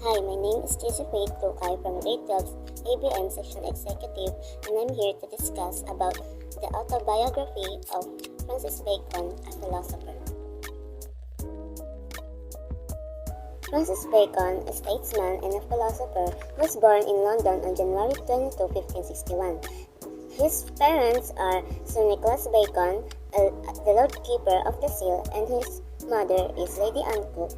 Hi, my name is Josephine Tukay from grade 12's ABM Section Executive, and I'm here to discuss about the autobiography of Francis Bacon, a philosopher. Francis Bacon, a statesman and a philosopher, was born in London on January 22, 1561. His parents are Sir Nicholas Bacon, the Lord Keeper of the Seal, and his mother is Lady Anne Cook,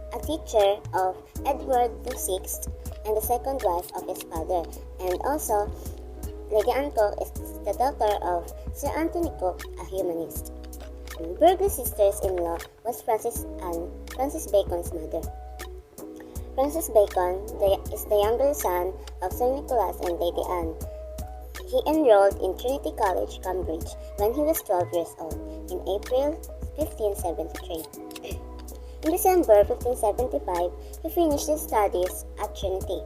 a teacher of Edward VI and the second wife of his father, and also Lady Anne Cook is the daughter of Sir Anthony Cook, a humanist. Burghley's sisters-in-law was Francis Bacon's mother. Francis Bacon is the younger son of Sir Nicholas and Lady Anne. He enrolled in Trinity College, Cambridge, when he was 12 years old, in April 1573. In December 1575, he finished his studies at Trinity.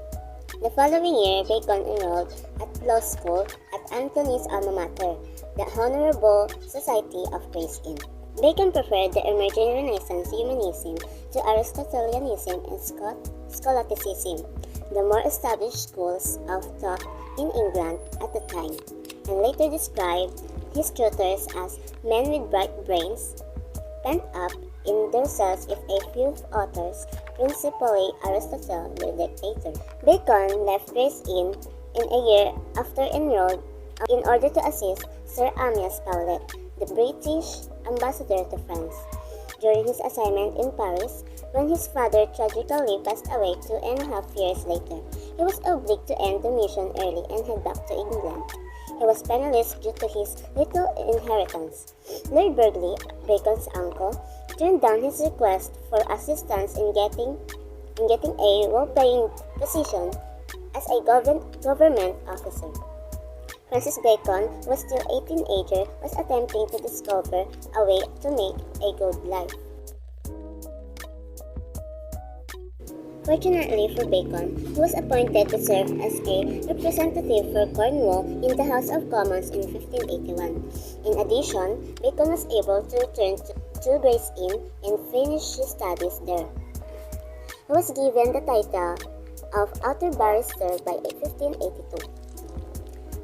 The following year, Bacon enrolled at law school at Anthony's alma mater, the Honorable Society of Gray's Inn. Bacon preferred the emerging Renaissance humanism to Aristotelianism and scholasticism, the more established schools of thought in England at the time, and later described his tutors as men with bright brains, pent up in their cells if a few authors, principally Aristotle, were dictators. Bacon left Gray's Inn in a year after enrolled in order to assist Sir Amyas Paulet, the British ambassador to France, during his assignment in Paris when his father tragically passed away 2.5 years later. He was obliged to end the mission early and head back to England. He was penniless due to his little inheritance. Lord Burghley, Bacon's uncle, turned down his request for assistance in getting a well-paying position as a government officer. Francis Bacon, who was still a teenager, was attempting to discover a way to make a good life. Fortunately for Bacon, he was appointed to serve as a representative for Cornwall in the House of Commons in 1581. In addition, Bacon was able to return to Gray's Inn and finish his studies there. He was given the title of Outer Barrister by 1582.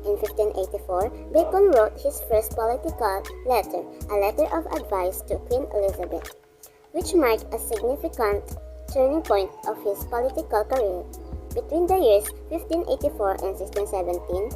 In 1584, Bacon wrote his first political letter, a letter of advice to Queen Elizabeth, which marked a significant turning point of his political career. Between the years 1584 and 1617,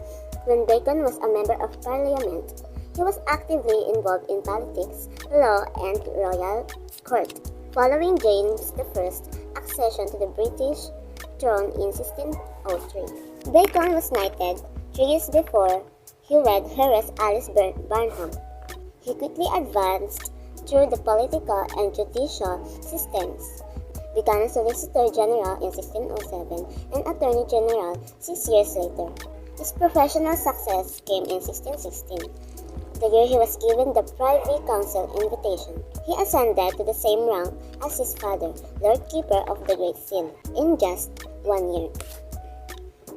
when Bacon was a member of Parliament, he was actively involved in politics, law, and royal court. Following James I's accession to the British throne in 1603, Bacon was knighted 3 years before he wed heiress Alice Barnham. He quickly advanced through the political and judicial systems, becoming Solicitor General in 1607 and Attorney General 6 years later. His professional success came in 1616, the year he was given the Privy Council invitation. He ascended to the same rank as his father, Lord Keeper of the Great Seal, in just 1 year.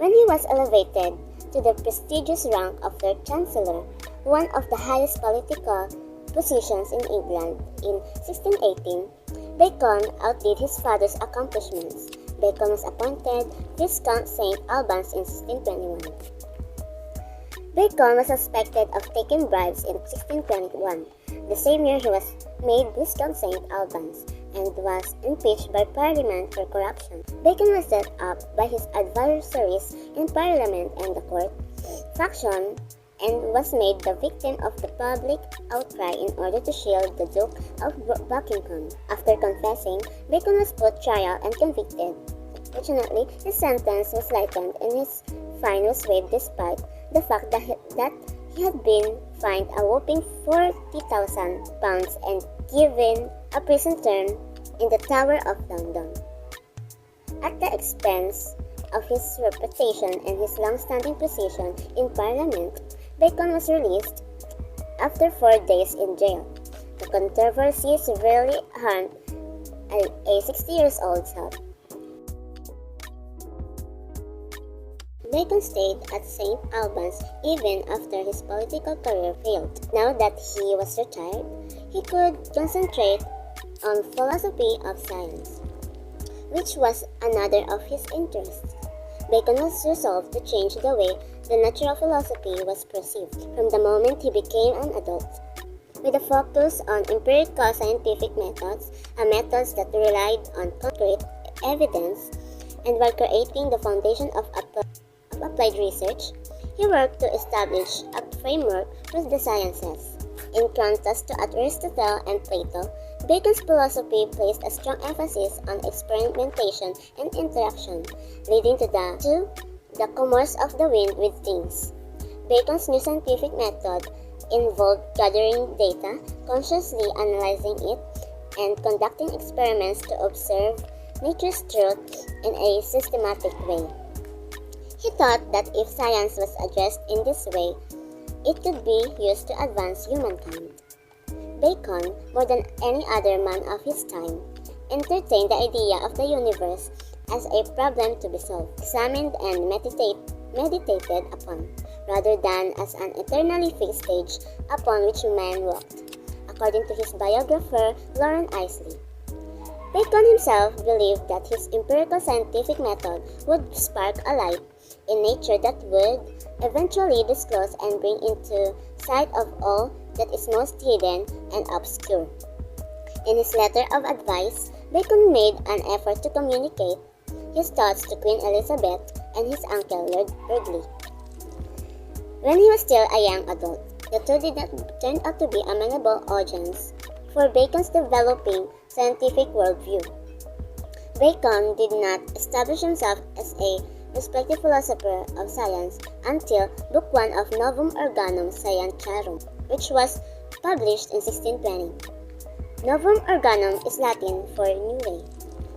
When he was elevated to the prestigious rank of Lord Chancellor, one of the highest political positions in England, in 1618, Bacon outdid his father's accomplishments. Bacon was appointed Viscount St. Albans in 1621. Bacon was suspected of taking bribes in 1621. The same year he was made Viscount St. Albans and was impeached by Parliament for corruption. Bacon was set up by his adversaries in Parliament and the court faction and was made the victim of the public outcry in order to shield the Duke of Buckingham. After confessing, Bacon was put trial and convicted. Fortunately, his sentence was lightened and his fine was waived despite the fact that he had been fined a whopping £40,000 and given a prison term in the Tower of London. At the expense of his reputation and his long-standing position in Parliament, Bacon was released after 4 days in jail. The controversy severely harmed a 60-year-old's health. Bacon stayed at St. Albans even after his political career failed. Now that he was retired, he could concentrate on philosophy of science. which was another of his interests. Bacon was resolved to change the way the natural philosophy was perceived from the moment he became an adult, with a focus on empirical scientific methods and methods that relied on concrete evidence, and while creating the foundation of applied research, he worked to establish a framework for the sciences. In contrast to Aristotle and Plato, Bacon's philosophy placed a strong emphasis on experimentation and interaction, leading to the commerce of the wind with things. Bacon's new scientific method involved gathering data, consciously analyzing it, and conducting experiments to observe nature's truth in a systematic way. He thought that if science was addressed in this way, it could be used to advance humankind. Bacon, more than any other man of his time, entertained the idea of the universe as a problem to be solved, examined, and meditated upon, rather than as an eternally fixed stage upon which man walked, according to his biographer Lauren Isley. Bacon himself believed that his empirical scientific method would spark a light in nature that would eventually disclose and bring into sight of all that is most hidden and obscure. In his letter of advice, Bacon made an effort to communicate his thoughts to Queen Elizabeth and his uncle Lord Burghley. When he was still a young adult, the two did not turn out to be amenable audience for Bacon's developing scientific worldview. Bacon did not establish himself as a respected philosopher of science until Book 1 of Novum Organum Scientiarum, which was published in 1620. Novum Organum is Latin for New Way.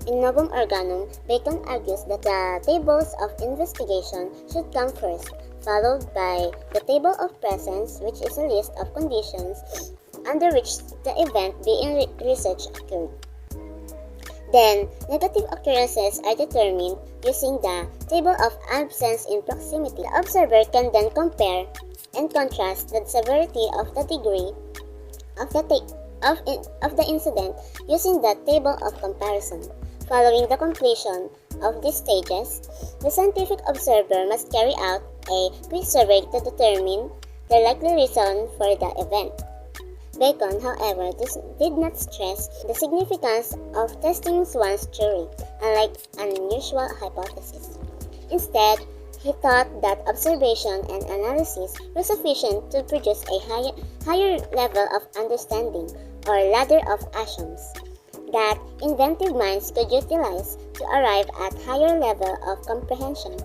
In Novum Organum, Bacon argues that the tables of investigation should come first, followed by the table of presence, which is a list of conditions under which the event being researched occurred. Then, negative occurrences are determined using the table of absence in proximity. The observer can then compare and contrast the severity of the degree of the incident using the table of comparison. Following the completion of these stages, the scientific observer must carry out a quick survey to determine the likely reason for the event. Bacon, however, did not stress the significance of testing one's theory, unlike an unusual hypothesis. Instead, he thought that observation and analysis were sufficient to produce a higher level of understanding, or ladder of assumptions, that inventive minds could utilize to arrive at higher level of comprehension.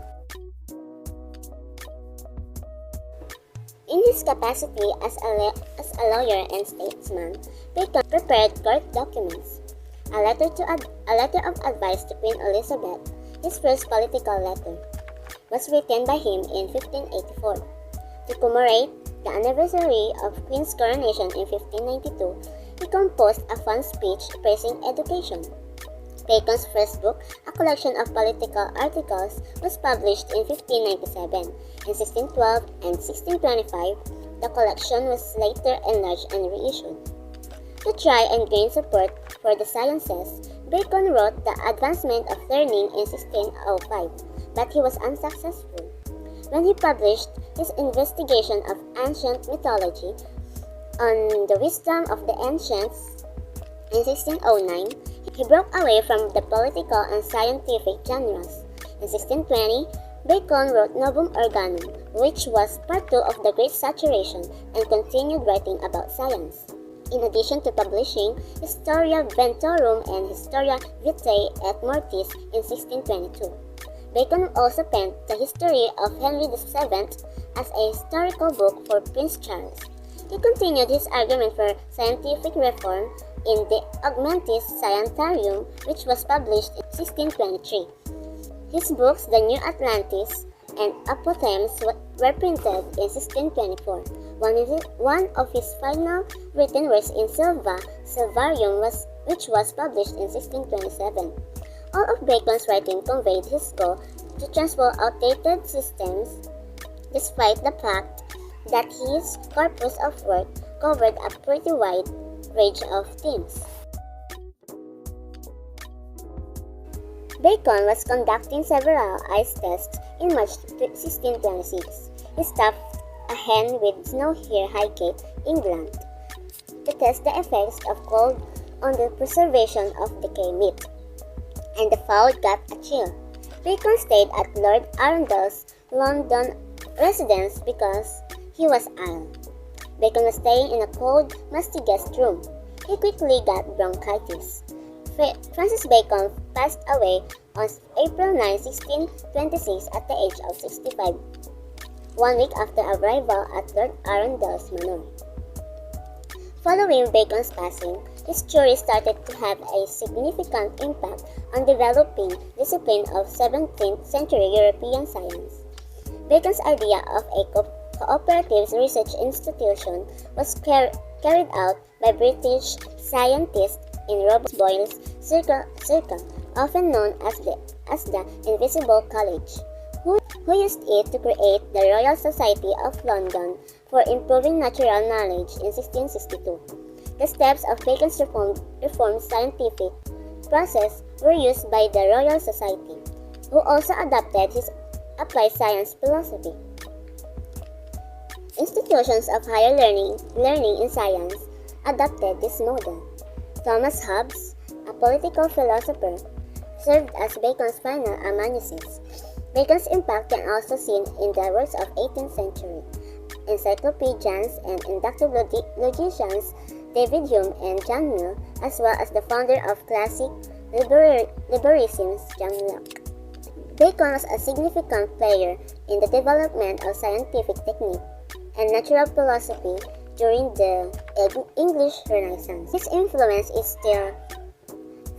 In his capacity as a lawyer and statesman, Bacon prepared court documents. A letter of advice to Queen Elizabeth, his first political letter, was written by him in 1584. To commemorate the anniversary of Queen's coronation in 1592, he composed a fun speech praising education. Bacon's first book, a collection of political articles, was published in 1597. In 1612 and 1625, the collection was later enlarged and reissued. To try and gain support for the sciences, Bacon wrote The Advancement of Learning in 1605, but he was unsuccessful. When he published his investigation of ancient mythology on the wisdom of the ancients in 1609, he broke away from the political and scientific genres. In 1620, Bacon wrote Novum Organum, which was part 2 of the Great Saturation, and continued writing about science. In addition to publishing Historia Ventorum and Historia Vitae et Mortis in 1622, Bacon also penned the history of Henry VII as a historical book for Prince Charles. He continued his argument for scientific reform in the Augmentis Scientiarum, which was published in 1623. His books, The New Atlantis and Apothegms, were printed in 1624. One of his final written works in Silvarium, which was published in 1627. All of Bacon's writing conveyed his goal to transform outdated systems, despite the fact that his corpus of work covered a pretty wide range of themes. Bacon was conducting several ice tests in March 1626. He stuffed a hen with Snow Hare Highgate, England, to test the effects of cold on the preservation of decayed meat, and the fowl got a chill. Bacon stayed at Lord Arundel's London residence because he was ill. Bacon was staying in a cold, musty guest room. He quickly got bronchitis. Francis Bacon passed away on April 9, 1626 at the age of 65, 1 week after arrival at Lord Arundel's manor. Following Bacon's passing, his theory started to have a significant impact on developing discipline of 17th century European science. Bacon's idea of a cooperative research institution was carried out by British scientists in Robert Boyle's circle, often known as the Invisible College, who used it to create the Royal Society of London for Improving Natural Knowledge in 1662. The steps of Bacon's reformed scientific process were used by the Royal Society, who also adopted his applied science philosophy. Institutions of higher learning in science adopted this model. Thomas Hobbes, a political philosopher, served as Bacon's final amanuensis. Bacon's impact can also seen in the works of 18th century encyclopedians and inductive logicians David Hume and John Mill, as well as the founder of classic liberalism, John Locke. Bacon was a significant player in the development of scientific technique and natural philosophy during the English Renaissance. His influence is still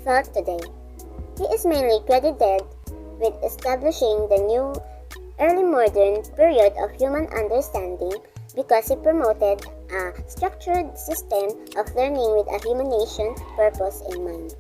felt today. He is mainly credited with establishing the new early modern period of human understanding because he promoted a structured system of learning with a humanization purpose in mind.